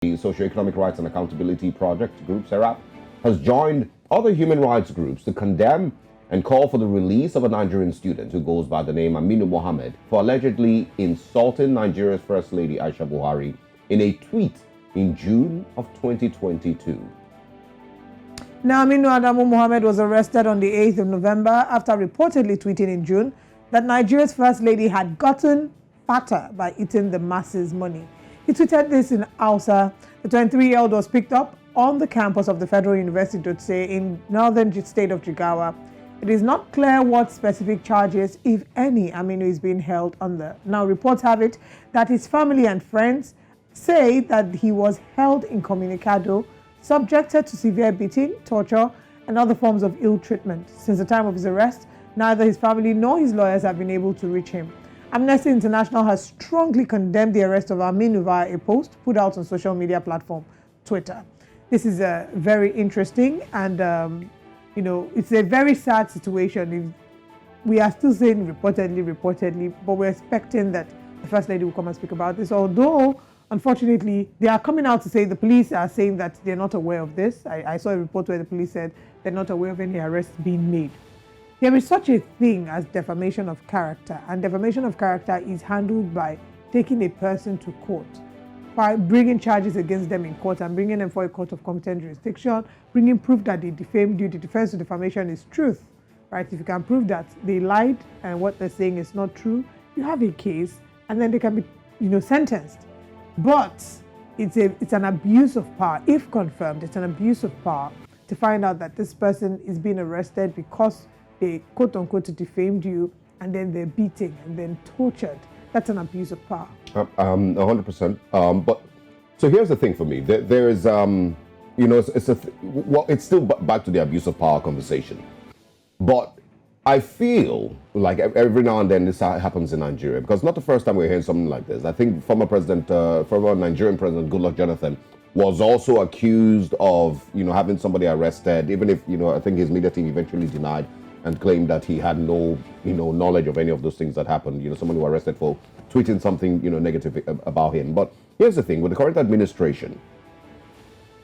the Socioeconomic Rights and Accountability Project Group, SERAP, has joined other human rights groups to condemn and call for the release of a Nigerian student who goes by the name Aminu Muhammad for allegedly insulting Nigeria's First Lady Aisha Buhari in a tweet in June of 2022. Now, Aminu Adamu Muhammed was arrested on the 8th of November after reportedly tweeting in June that Nigeria's First Lady had gotten fatter by eating the masses' money. He tweeted this in Hausa. The 23-year-old was picked up on the campus of the Federal University Dutse in northern state of Jigawa. It is not clear what specific charges, if any, Aminu is being held under. Now, reports have it that his family and friends say that he was held incommunicado, subjected to severe beating, torture, and other forms of ill treatment. Since the time of his arrest, neither his family nor his lawyers have been able to reach him. Amnesty International has strongly condemned the arrest of Aminu via a post put out on social media platform Twitter. This is very interesting, and it's a very sad situation. We are still saying reportedly, but we're expecting that the First Lady will come and speak about this. Although, unfortunately, they are coming out to say, the police are saying that they're not aware of this. I saw a report where the police said they're not aware of any arrests being made. There is such a thing as defamation of character, and defamation of character is handled by taking a person to court, by bringing charges against them in court and bringing them for a court of competent jurisdiction, bringing proof that they defamed you. The defense to defamation is truth, right? If you can prove that they lied and what they're saying is not true, you have a case, and then they can be, sentenced. But it's an abuse of power. If confirmed, it's an abuse of power to find out that this person is being arrested because they quote-unquote defamed you, and then they're beating and then tortured. That's an abuse of power. 100%. But so here's the thing for me. There is, it's still back to the abuse of power conversation. But I feel like every now and then this happens in Nigeria, because not the first time we're hearing something like this. I think former Nigerian President Goodluck Jonathan was also accused of, having somebody arrested, even if, I think his media team eventually denied and claimed that he had no, knowledge of any of those things that happened. Someone who arrested for tweeting something, negative about him. But here's the thing, with the current administration,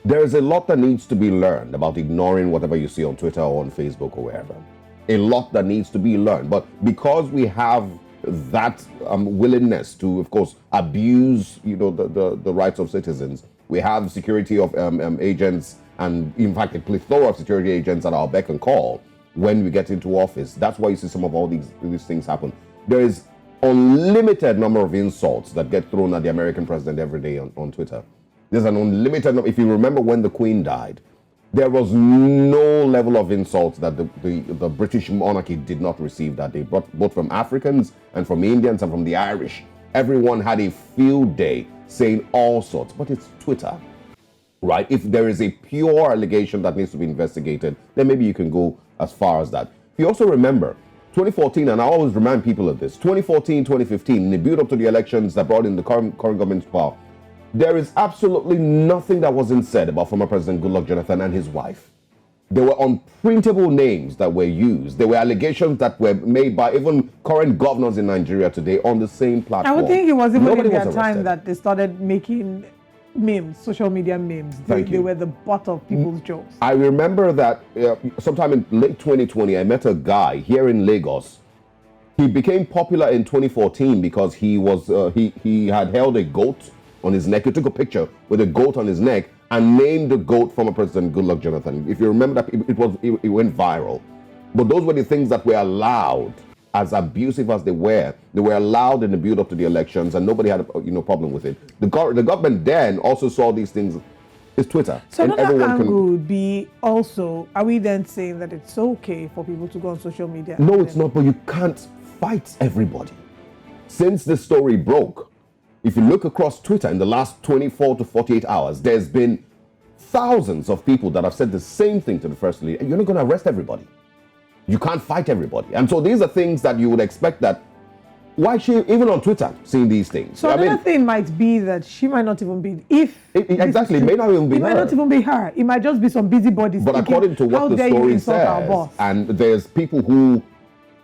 there is a lot that needs to be learned about ignoring whatever you see on Twitter or on Facebook or wherever. A lot that needs to be learned. But because we have that willingness to, of course, abuse, the rights of citizens, we have security of agents, and in fact, a plethora of security agents at our beck and call when we get into office. That's why you see some of all these things happen. There is unlimited number of insults that get thrown at the American president every day on Twitter. There's an unlimited number. If you remember when the Queen died, there was no level of insults that the British monarchy did not receive that day, both from Africans and from Indians and from the Irish. Everyone had a field day saying all sorts, but it's Twitter, right? If there is a pure allegation that needs to be investigated, then maybe you can go as far as that. If you also remember, 2014, and I always remind people of this, 2014, 2015, in the build up to the elections that brought in the current government's power, there is absolutely nothing that wasn't said about former President Goodluck Jonathan and his wife. There were unprintable names that were used. There were allegations that were made by even current governors in Nigeria today on the same platform. I would think it was even in their time that they started making memes, social media memes. They were the butt of people's jokes. I remember that sometime in late 2020, I met a guy here in Lagos. He became popular in 2014 because he had held a goat on his neck. He took a picture with a goat on his neck and named the goat former President Goodluck Jonathan. If you remember that, it went viral. But those were the things that were allowed, as abusive as they were allowed in the build up to the elections, and nobody had a problem with it. The government then also saw these things. It's Twitter. So another angle would be also, are we then saying that it's okay for people to go on social media? No, it's not, but you can't fight everybody. Since this story broke, if you look across Twitter in the last 24 to 48 hours, there's been thousands of people that have said the same thing to the First Lady, and you're not going to arrest everybody. You can't fight everybody. And so these are things that you would expect that, why she, even on Twitter, seeing these things. So another thing might be that she might not even be, exactly, it may not even be her. It might not even be her. It might just be some busybodies. But according to what the story says, and there's people who,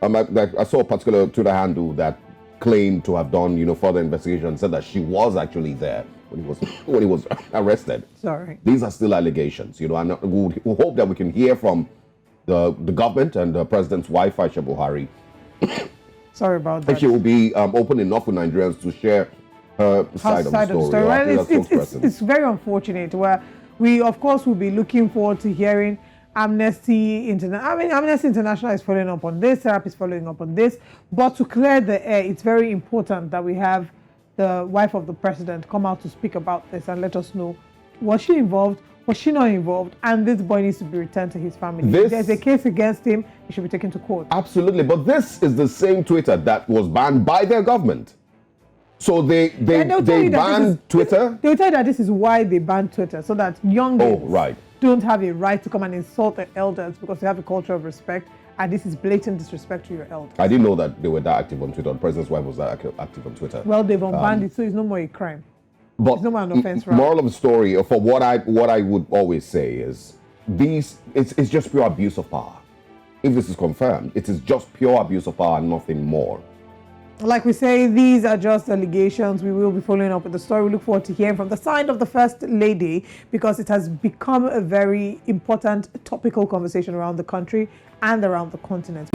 I saw a particular Twitter handle that claimed to have done, further investigation and said that she was actually there when he was arrested. Sorry. These are still allegations, you know, and we hope that we can hear from the government and the president's wife, Aisha Buhari. Sorry about that. She will be open enough with Nigerians to share her side of the story. Well, it's very unfortunate. Where we, of course, will be looking forward to hearing Amnesty International. I mean, Amnesty International is following up on this. SERAP is following up on this. But to clear the air, it's very important that we have the wife of the president come out to speak about this and let us know, was she involved? Was she not involved? And this boy needs to be returned to his family. If there's a case against him, he should be taken to court. Absolutely. But this is the same Twitter that was banned by their government. So they banned Twitter? They'll tell you that this is why they banned Twitter, so that young right. don't have a right to come and insult their elders because they have a culture of respect, and this is blatant disrespect to your elders. I didn't know that they were that active on Twitter. The president's wife was that active on Twitter. Well, they've unbanned it, so it's no more a crime. But it's no more an offense, right? Moral of the story, for what I would always say is, it's just pure abuse of power. If this is confirmed, it is just pure abuse of power and nothing more. Like we say, these are just allegations. We will be following up with the story. We look forward to hearing from the side of the First Lady, because it has become a very important topical conversation around the country and around the continent.